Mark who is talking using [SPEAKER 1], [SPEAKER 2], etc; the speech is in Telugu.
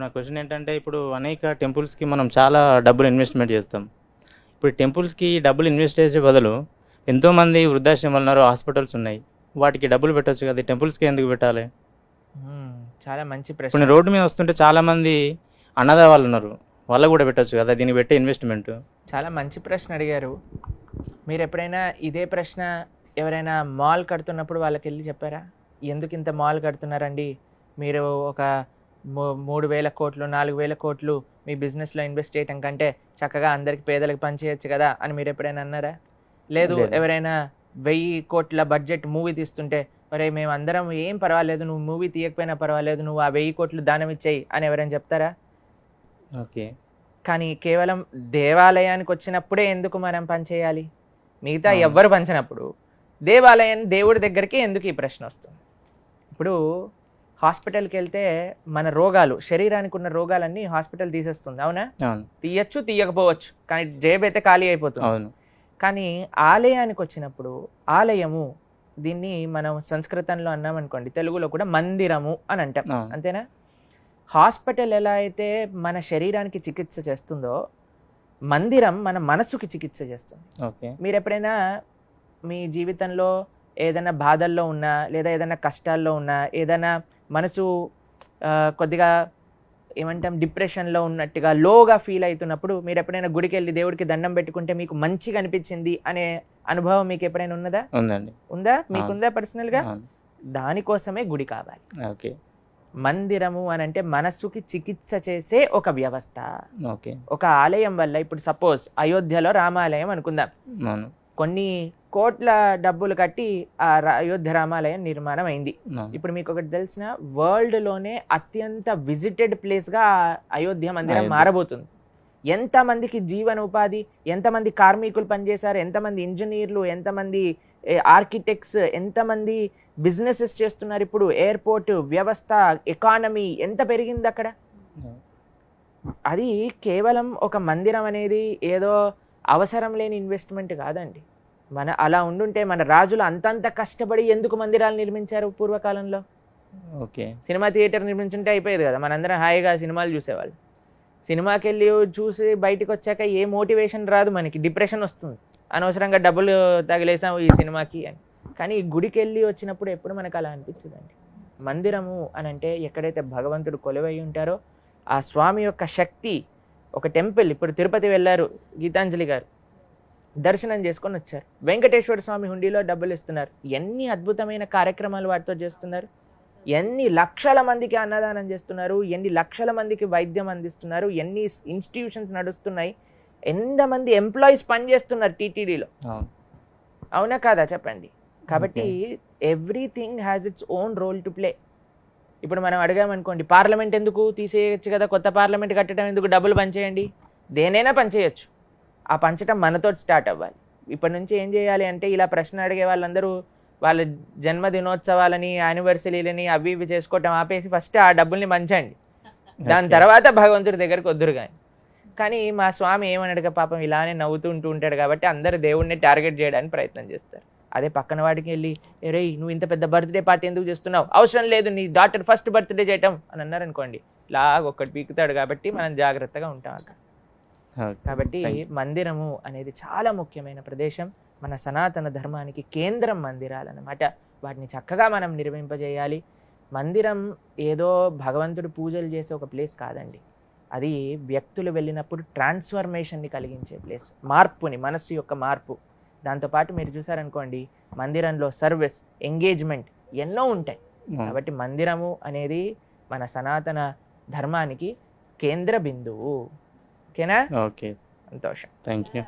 [SPEAKER 1] నా క్వశ్చన్ ఏంటంటే ఇప్పుడు అనేక టెంపుల్స్కి మనం చాలా డబ్బులు ఇన్వెస్ట్మెంట్ చేస్తాం. ఇప్పుడు టెంపుల్స్కి డబ్బులు ఇన్వెస్ట్ చేసే బదులు ఎంతోమంది వృద్ధాశ్రమాలు ఉన్నారు, హాస్పిటల్స్ ఉన్నాయి, వాటికి డబ్బులు పెట్టొచ్చు కదా, టెంపుల్స్కి ఎందుకు పెట్టాలి?
[SPEAKER 2] చాలా మంచి
[SPEAKER 1] ఇప్పుడు
[SPEAKER 2] ప్రశ్న.
[SPEAKER 1] నేను రోడ్డు మీద వస్తుంటే చాలామంది అన్నదా వాళ్ళు ఉన్నారు, వాళ్ళకు కూడా పెట్టొచ్చు కదా, దీనికి పెట్టే ఇన్వెస్ట్మెంట్.
[SPEAKER 2] చాలా మంచి ప్రశ్న అడిగారు. మీరు ఎప్పుడైనా ఇదే ప్రశ్న ఎవరైనా మాల్ కడుతున్నప్పుడు వాళ్ళకి వెళ్ళి చెప్పారా? ఎందుకు ఇంత మాల్ కడుతున్నారండి, మీరు ఒక 3,000 కోట్లు 4,000 కోట్లు మీ బిజినెస్లో ఇన్వెస్ట్ చేయటం కంటే చక్కగా అందరికి పేదలకు పనిచేయచ్చు కదా అని మీరు ఎప్పుడైనా అన్నారా? లేదు. ఎవరైనా 1,000 కోట్ల బడ్జెట్ మూవీ తీస్తుంటే, మరి మేము అందరం ఏం పర్వాలేదు, నువ్వు మూవీ తీయకపోయినా పర్వాలేదు, నువ్వు ఆ 1,000 కోట్లు దానం ఇచ్చేయి అని ఎవరైనా చెప్తారా?
[SPEAKER 1] ఓకే.
[SPEAKER 2] కానీ కేవలం దేవాలయానికి వచ్చినప్పుడే ఎందుకు మనం పనిచేయాలి? మిగతా ఎవ్వరు పంచినప్పుడు దేవాలయాన్ని దేవుడి దగ్గరికి ఎందుకు ఈ ప్రశ్న వస్తుంది? ఇప్పుడు హాస్పిటల్కి వెళ్తే మన రోగాలు, శరీరానికి ఉన్న రోగాలన్నీ హాస్పిటల్ తీసేస్తుంది, అవునా? తీయచ్చు, తీయకపోవచ్చు, కానీ జేబు అయితే ఖాళీ అయిపోతుంది. కానీ ఆలయానికి వచ్చినప్పుడు, ఆలయము దీన్ని మనం సంస్కృతంలో అన్నామనుకోండి, తెలుగులో కూడా మందిరము అని అంటాం, అంతేనా? హాస్పిటల్ ఎలా అయితే మన శరీరానికి చికిత్స చేస్తుందో, మందిరం మన మనసుకి చికిత్స చేస్తుంది. మీరు ఎప్పుడైనా మీ జీవితంలో ఏదైనా బాధల్లో ఉన్నా, లేదా ఏదైనా కష్టాల్లో ఉన్నా, ఏదైనా మనసు కొద్దిగా ఏమంటాం డిప్రెషన్లో ఉన్నట్టుగా లోగా ఫీల్ అవుతున్నప్పుడు మీరు ఎప్పుడైనా గుడికి వెళ్ళి దేవుడికి దండం పెట్టుకుంటే మీకు మంచిగా అనిపించింది అనే అనుభవం మీకు ఎప్పుడైనా ఉన్నదా? ఉందా? మీకుందా పర్సనల్గా? దానికోసమే గుడి కావాలి. మందిరము అని అంటే మనస్సుకి చికిత్స చేసే ఒక వ్యవస్థ. ఒక ఆలయం వల్ల, ఇప్పుడు సపోజ్ అయోధ్యలో రామాలయం అనుకుందాం, కొన్ని కోట్ల డబ్బులు కట్టి ఆ అయోధ్య రామాలయం నిర్మాణం అయింది. ఇప్పుడు మీకు ఒకటి తెలిసిన, వరల్డ్ లోనే అత్యంత విజిటెడ్ ప్లేస్ గా అయోధ్య మందిరం మారబోతుంది. ఎంతమందికి జీవన ఉపాధి, ఎంతమంది కార్మికులు పనిచేశారు, ఎంతమంది ఇంజనీర్లు, ఎంతమంది ఆర్కిటెక్ట్స్, ఎంతమంది బిజినెసెస్ చేస్తున్నారు. ఇప్పుడు ఎయిర్పోర్ట్ వ్యవస్థ, ఎకానమీ ఎంత పెరిగింది అక్కడ. అది కేవలం ఒక మందిరం అనేది ఏదో అవసరం లేని ఇన్వెస్ట్మెంట్ కాదండి. మన అలా ఉండుంటే మన రాజులు అంతంత కష్టపడి ఎందుకు మందిరాలు నిర్మించారు పూర్వకాలంలో? సినిమా థియేటర్ నిర్మించుంటే అయిపోయేది కదా, మనందరం హాయిగా సినిమాలు చూసేవాళ్ళు. సినిమాకి వెళ్ళి చూసి బయటకు వచ్చాక ఏ మోటివేషన్ రాదు, మనకి డిప్రెషన్ వస్తుంది, అనవసరంగా డబ్బులు తగిలేసాం ఈ సినిమాకి అని. కానీ గుడికి వెళ్ళి వచ్చినప్పుడు ఎప్పుడు మనకు అలా అనిపించదండి. మందిరము అని అంటే ఎక్కడైతే భగవంతుడు కొలువై ఉంటారో ఆ స్వామి యొక్క శక్తి. ఒక టెంపుల్, ఇప్పుడు తిరుపతి వెళ్ళారు గీతాంజలి గారు, దర్శనం చేసుకొని వచ్చారు, వెంకటేశ్వర స్వామి హుండీలో డబ్బులు ఇస్తున్నారు. ఎన్ని అద్భుతమైన కార్యక్రమాలు వాటితో చేస్తున్నారు, ఎన్ని లక్షల మందికి అన్నదానం చేస్తున్నారు, ఎన్ని లక్షల మందికి వైద్యం అందిస్తున్నారు, ఎన్ని ఇన్స్టిట్యూషన్స్ నడుస్తున్నాయి, ఎంతమంది ఎంప్లాయీస్ పనిచేస్తున్నారు టీటీడీలో, అవునా కాదా చెప్పండి? కాబట్టి everything has its own role to play. ఇప్పుడు మనం అడిగామనుకోండి, పార్లమెంట్ ఎందుకు తీసేయచ్చు కదా, కొత్త పార్లమెంట్ కట్టడం ఎందుకు, డబ్బులు పంచేయండి. దేనైనా పంచేయచ్చు, ఆ పంచడం మనతో స్టార్ట్ అవ్వాలి. ఇప్పటి నుంచి ఏం చేయాలి అంటే, ఇలా ప్రశ్న అడిగే వాళ్ళందరూ వాళ్ళ జన్మదినోత్సవాలని, యానివర్సరీలని అవి ఇవి చేసుకోవటం ఆపేసి ఫస్ట్ ఆ డబ్బుల్ని పంచండి, దాని తర్వాత భగవంతుడి దగ్గరికి వద్దురు. కానీ మా స్వామి ఏమన్నాడుగా పాపం, ఇలానే నవ్వుతుంటూ ఉంటాడు కాబట్టి అందరు దేవుడిని టార్గెట్ చేయడానికి ప్రయత్నం చేస్తారు. అదే పక్కన వాడికి వెళ్ళి, రే నువ్వు ఇంత పెద్ద బర్త్డే పార్టీ ఎందుకు చేస్తున్నావు, అవసరం లేదు, నీ డాటర్ ఫస్ట్ బర్త్డే చేయటం అని అన్నారనుకోండి, ఇలాగ ఒక్కటి పీకుతాడు. కాబట్టి మనం జాగ్రత్తగా ఉంటాం అక్కడ. కాబట్టి మందిరము అనేది చాలా ముఖ్యమైన ప్రదేశం. మన సనాతన ధర్మానికి కేంద్రం మందిరాలు అన్నమాట. వాటిని చక్కగా మనం నిర్మింపజేయాలి. మందిరం ఏదో భగవంతుడు పూజలు చేసే ఒక ప్లేస్ కాదండి, అది వ్యక్తులు వెళ్ళినప్పుడు ట్రాన్స్ఫర్మేషన్ని కలిగించే ప్లేస్, మార్పుని, మనస్సు యొక్క మార్పు. దాంతోపాటు మీరు చూసారనుకోండి, మందిరంలో సర్వీస్, ఎంగేజ్మెంట్ ఎన్నో ఉంటాయి. కాబట్టి మందిరము అనేది మన సనాతన ధర్మానికి కేంద్ర బిందువు. ఓకేనా?
[SPEAKER 1] ఓకే,
[SPEAKER 2] సంతోషం.
[SPEAKER 1] Thank you.